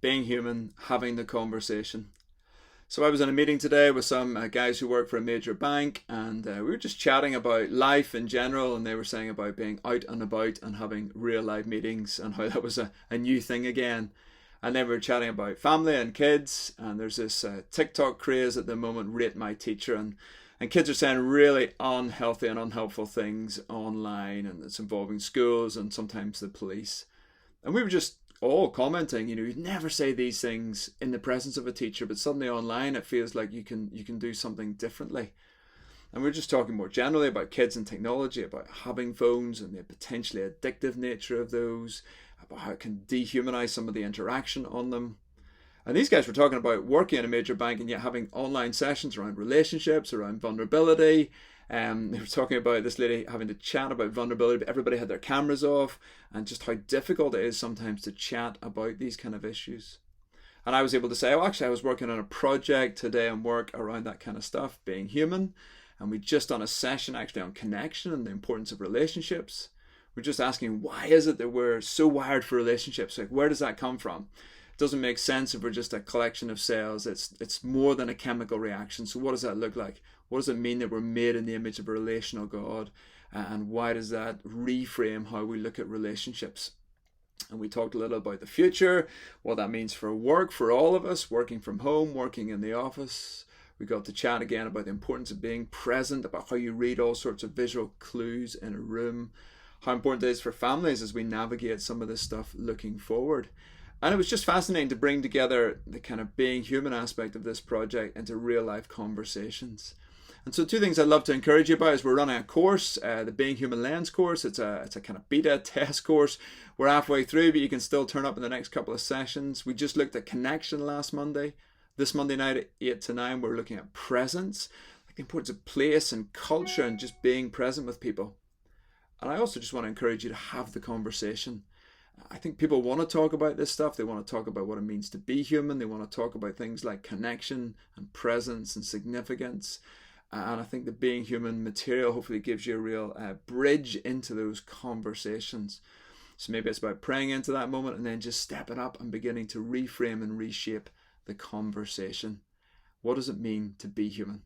being human, having the conversation. So I was in a meeting today with some guys who work for a major bank, and we were just chatting about life in general, and they were saying about being out and about and having real life meetings and how that was a new thing again. And then we were chatting about family and kids, and there's this TikTok craze at the moment, Rate My Teacher, and kids are saying really unhealthy and unhelpful things online, and it's involving schools and sometimes the police. And we were just all commenting, you'd never say these things in the presence of a teacher, but suddenly online it feels like you can do something differently. And we're just talking more generally about kids and technology, about having phones and the potentially addictive nature of those, about how it can dehumanize some of the interaction on them. And these guys were talking about working in a major bank and yet having online sessions around relationships, around vulnerability. They were talking about this lady having to chat about vulnerability, but everybody had their cameras off, and just how difficult it is sometimes to chat about these kind of issues. And I was able to say, oh, actually, I was working on a project today and work around that kind of stuff, being human. And we just done a session actually on connection and the importance of relationships. We're just asking, why is it that we're so wired for relationships? Like, where does that come from? It doesn't make sense if we're just a collection of cells. It's more than a chemical reaction. So what does that look like? What does it mean that we're made in the image of a relational God? And why does that reframe how we look at relationships? And we talked a little about the future, what that means for work, for all of us, working from home, working in the office. We got to chat again about the importance of being present, about how you read all sorts of visual clues in a room, how important it is for families as we navigate some of this stuff looking forward. And it was just fascinating to bring together the kind of being human aspect of this project into real life conversations. And so two things I'd love to encourage you about is we're running a course, the Being Human Lens course. It's a kind of beta test course. We're halfway through, but you can still turn up in the next couple of sessions. We just looked at connection last Monday. This Monday night at 8 to 9, we're looking at presence, like the importance of place and culture and just being present with people. And I also just want to encourage you to have the conversation. I think people want to talk about this stuff. They want to talk about what it means to be human. They want to talk about things like connection and presence and significance. And I think the Being Human material hopefully gives you a real bridge into those conversations. So maybe it's about praying into that moment and then just stepping up and beginning to reframe and reshape the conversation. What does it mean to be human?